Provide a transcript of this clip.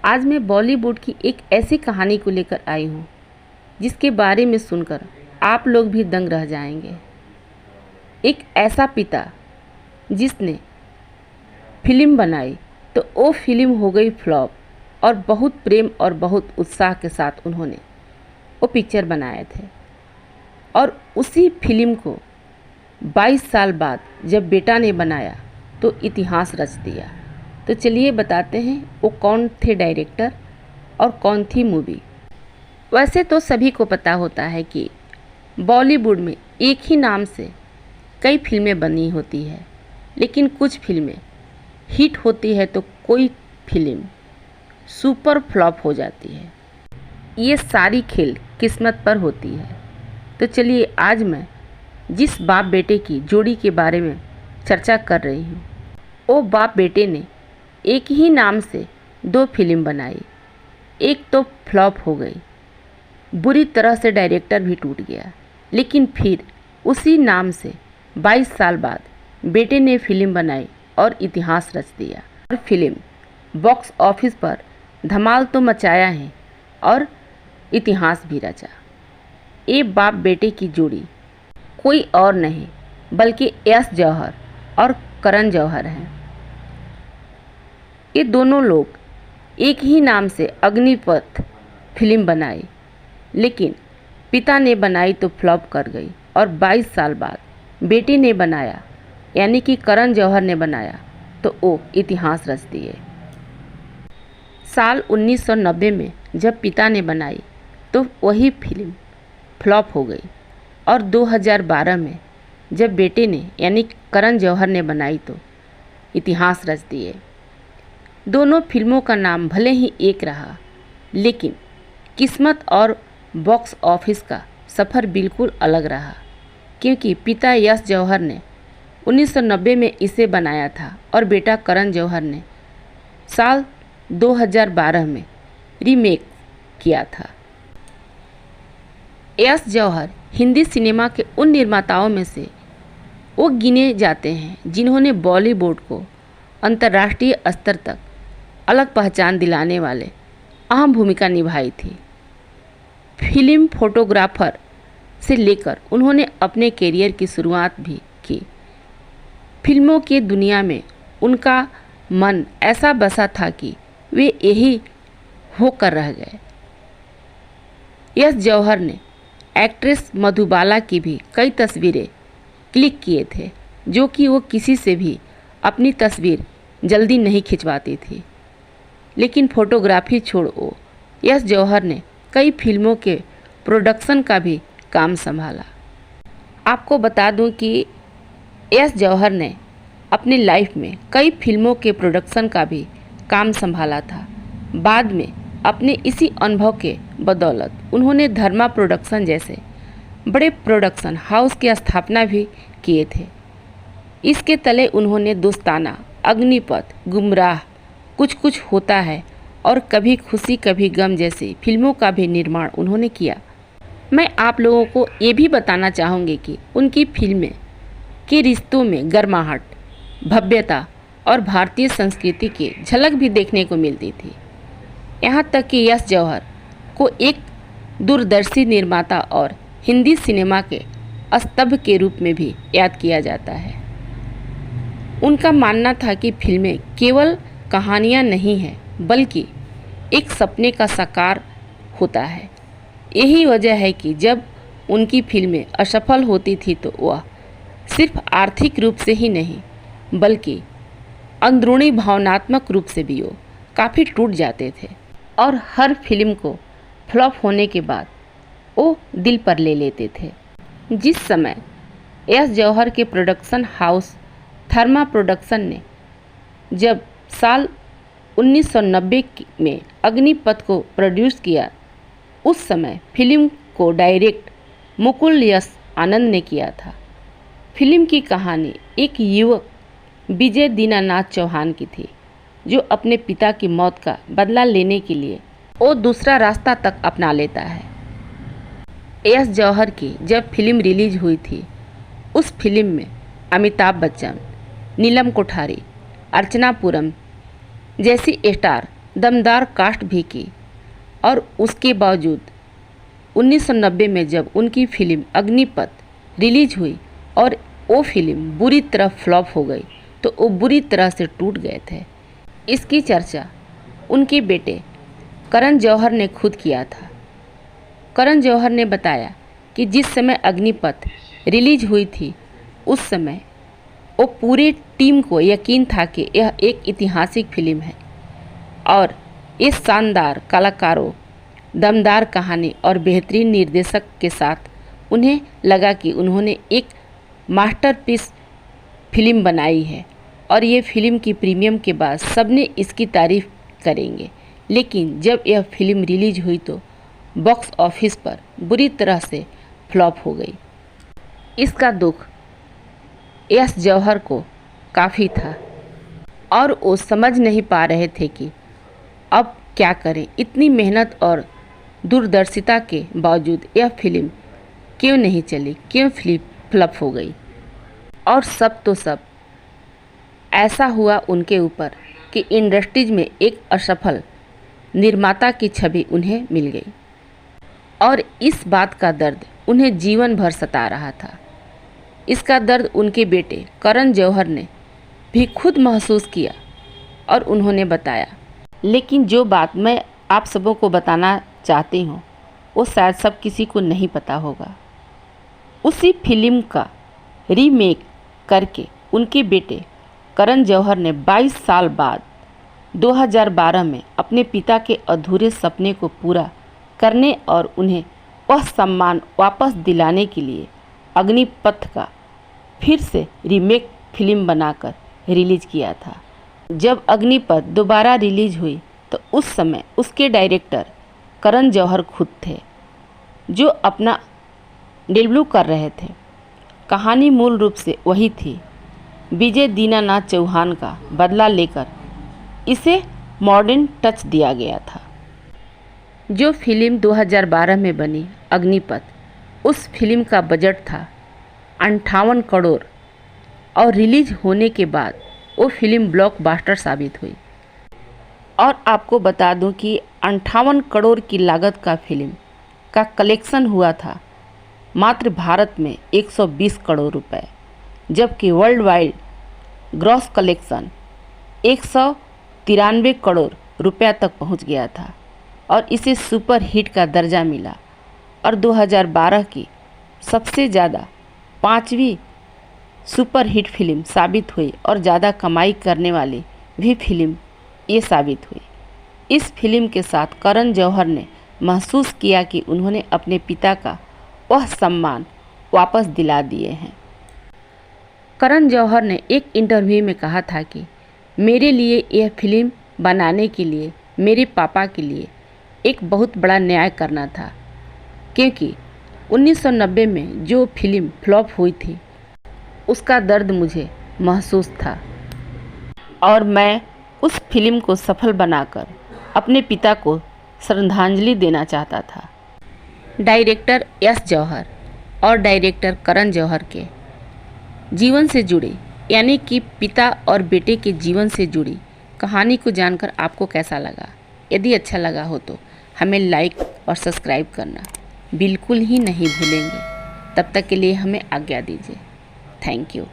आज मैं बॉलीवुड की एक ऐसी कहानी को लेकर आई हूँ जिसके बारे में सुनकर आप लोग भी दंग रह जाएंगे। एक ऐसा पिता जिसने फिल्म बनाई तो वो फिल्म हो गई फ्लॉप, और बहुत प्रेम और बहुत उत्साह के साथ उन्होंने वो पिक्चर बनाए थे। और उसी फिल्म को 22 साल बाद जब बेटा ने बनाया तो इतिहास रच दिया। तो चलिए बताते हैं वो कौन थे डायरेक्टर और कौन थी मूवी। वैसे तो सभी को पता होता है कि बॉलीवुड में एक ही नाम से कई फिल्में बनी होती है, लेकिन कुछ फिल्में हिट होती है तो कोई फिल्म सुपर फ्लॉप हो जाती है। ये सारी खेल किस्मत पर होती है। तो चलिए आज मैं जिस बाप बेटे की जोड़ी के बारे में चर्चा कर रही हूँ, वो बाप बेटे ने एक ही नाम से 2 फिल्म बनाई। एक तो फ्लॉप हो गई, बुरी तरह से डायरेक्टर भी टूट गया, लेकिन फिर उसी नाम से 22 साल बाद बेटे ने फिल्म बनाई और इतिहास रच दिया। और फिल्म बॉक्स ऑफिस पर धमाल तो मचाया है और इतिहास भी रचा। ये बाप बेटे की जोड़ी कोई और नहीं बल्कि यश जौहर और करण जौहर हैं। ये दोनों लोग एक ही नाम से अग्निपथ फिल्म बनाई, लेकिन पिता ने बनाई तो फ्लॉप कर गई, और 22 साल बाद बेटे ने बनाया यानी कि करण जौहर ने बनाया तो वो इतिहास रच दिए। साल 1990 में जब पिता ने बनाई तो वही फिल्म फ्लॉप हो गई, और 2012 में जब बेटे ने यानी करण जौहर ने बनाई तो इतिहास रच दिए। दोनों फिल्मों का नाम भले ही एक रहा, लेकिन किस्मत और बॉक्स ऑफिस का सफ़र बिल्कुल अलग रहा, क्योंकि पिता यश जौहर ने 1990 में इसे बनाया था और बेटा करण जौहर ने साल 2012 में रीमेक किया था। यश जौहर हिंदी सिनेमा के उन निर्माताओं में से वो गिने जाते हैं जिन्होंने बॉलीवुड को अंतर्राष्ट्रीय स्तर तक अलग पहचान दिलाने वाले अहम भूमिका निभाई थी। फिल्म फोटोग्राफर से लेकर उन्होंने अपने करियर की शुरुआत भी की। फिल्मों की दुनिया में उनका मन ऐसा बसा था कि वे यही होकर रह गए। यश जौहर ने एक्ट्रेस मधुबाला की भी कई तस्वीरें क्लिक किए थे, जो कि वो किसी से भी अपनी तस्वीर जल्दी नहीं खिंचवाती थी। लेकिन फोटोग्राफी छोड़ो, यश जौहर ने कई फिल्मों के प्रोडक्शन का भी काम संभाला। आपको बता दूं कि यश जौहर ने अपनी लाइफ में कई फिल्मों के प्रोडक्शन का भी काम संभाला था। बाद में अपने इसी अनुभव के बदौलत उन्होंने धर्मा प्रोडक्शन जैसे बड़े प्रोडक्शन हाउस की स्थापना भी किए थे। इसके तले उन्होंने दोस्ताना, अग्निपथ, गुमराह, कुछ कुछ होता है और कभी खुशी कभी गम जैसी फिल्मों का भी निर्माण उन्होंने किया। मैं आप लोगों को ये भी बताना चाहूँगी कि उनकी फिल्में के रिश्तों में गर्माहट, भव्यता और भारतीय संस्कृति की झलक भी देखने को मिलती थी। यहाँ तक कि यश जौहर को एक दूरदर्शी निर्माता और हिंदी सिनेमा के स्तंभ के रूप में भी याद किया जाता है। उनका मानना था कि फिल्में केवल कहानियाँ नहीं हैं, बल्कि एक सपने का साकार होता है। यही वजह है कि जब उनकी फिल्में असफल होती थी तो वह सिर्फ आर्थिक रूप से ही नहीं, बल्कि अंदरूनी भावनात्मक रूप से भी वो काफ़ी टूट जाते थे। और हर फिल्म को फ्लॉप होने के बाद वो दिल पर ले लेते थे। जिस समय यश जौहर के प्रोडक्शन हाउस धर्मा प्रोडक्शन ने जब साल 1990 में अग्निपथ को प्रोड्यूस किया, उस समय फिल्म को डायरेक्ट मुकुल यश आनंद ने किया था। फिल्म की कहानी एक युवक विजय दीनानाथ चौहान की थी, जो अपने पिता की मौत का बदला लेने के लिए वो दूसरा रास्ता तक अपना लेता है। यश जौहर की जब फिल्म रिलीज हुई थी, उस फिल्म में अमिताभ बच्चन, नीलम कोठारी, अर्चना पूरम जैसी स्टार दमदार कास्ट भी की और उसके बावजूद 1990 में जब उनकी फिल्म अग्निपथ रिलीज हुई और वो फिल्म बुरी तरह फ्लॉप हो गई तो वो बुरी तरह से टूट गए थे। इसकी चर्चा उनके बेटे करण जौहर ने खुद किया था। करण जौहर ने बताया कि जिस समय अग्निपथ रिलीज हुई थी उस समय वो पूरे टीम को यकीन था कि यह एक ऐतिहासिक फिल्म है और इस शानदार कलाकारों, दमदार कहानी और बेहतरीन निर्देशक के साथ उन्हें लगा कि उन्होंने एक मास्टरपीस फिल्म बनाई है और ये फिल्म की प्रीमियम के बाद सबने इसकी तारीफ करेंगे। लेकिन जब यह फिल्म रिलीज हुई तो बॉक्स ऑफिस पर बुरी तरह से फ्लॉप हो गई। इसका दुख यश जौहर को काफ़ी था और वो समझ नहीं पा रहे थे कि अब क्या करें। इतनी मेहनत और दूरदर्शिता के बावजूद यह फिल्म क्यों नहीं चली, क्यों फ्लॉप हो गई। और सब तो सब ऐसा हुआ उनके ऊपर कि इंडस्ट्रीज में एक असफल निर्माता की छवि उन्हें मिल गई और इस बात का दर्द उन्हें जीवन भर सता रहा था। इसका दर्द उनके बेटे करण जौहर ने भी खुद महसूस किया और उन्होंने बताया। लेकिन जो बात मैं आप सबों को बताना चाहती हूँ वो शायद सब किसी को नहीं पता होगा। उसी फिल्म का रीमेक करके उनके बेटे करण जौहर ने 22 साल बाद 2012 में अपने पिता के अधूरे सपने को पूरा करने और उन्हें वह सम्मान वापस दिलाने के लिए अग्निपथ का फिर से रीमेक फिल्म बनाकर रिलीज किया था। जब अग्निपथ दोबारा रिलीज हुई तो उस समय उसके डायरेक्टर करण जौहर खुद थे जो अपना डेब्यू कर रहे थे। कहानी मूल रूप से वही थी। विजय दीनानाथ चौहान का बदला लेकर इसे मॉडर्न टच दिया गया था। जो फिल्म 2012 में बनी अग्निपथ, उस फिल्म का बजट था 58 करोड़ और रिलीज होने के बाद वो फिल्म ब्लॉकबस्टर साबित हुई। और आपको बता दूं कि 58 करोड़ की लागत का फिल्म का कलेक्शन हुआ था मात्र भारत में 120 करोड़ रुपए, जबकि world wide gross collection 193 crore रुपया तक पहुंच गया था और इसे सुपर हिट का दर्जा मिला और 2012 की सबसे ज़्यादा 5वीं सुपर हिट फिल्म साबित हुई और ज़्यादा कमाई करने वाली भी फिल्म ये साबित हुई। इस फिल्म के साथ करण जौहर ने महसूस किया कि उन्होंने अपने पिता का वह सम्मान वापस दिला दिए हैं। करण जौहर ने एक इंटरव्यू में कहा था कि मेरे लिए यह फिल्म बनाने के लिए मेरे पापा के लिए एक बहुत बड़ा न्याय करना था, क्योंकि 1990 में जो फिल्म फ्लॉप हुई थी उसका दर्द मुझे महसूस था और मैं उस फिल्म को सफल बनाकर अपने पिता को श्रद्धांजलि देना चाहता था। डायरेक्टर यश जौहर और डायरेक्टर करण जौहर के जीवन से जुड़ी, यानी कि पिता और बेटे के जीवन से जुड़ी कहानी को जानकर आपको कैसा लगा? यदि अच्छा लगा हो तो हमें लाइक और सब्सक्राइब करना बिल्कुल ही नहीं भूलेंगे। तब तक के लिए हमें आज्ञा दीजिए। Thank you.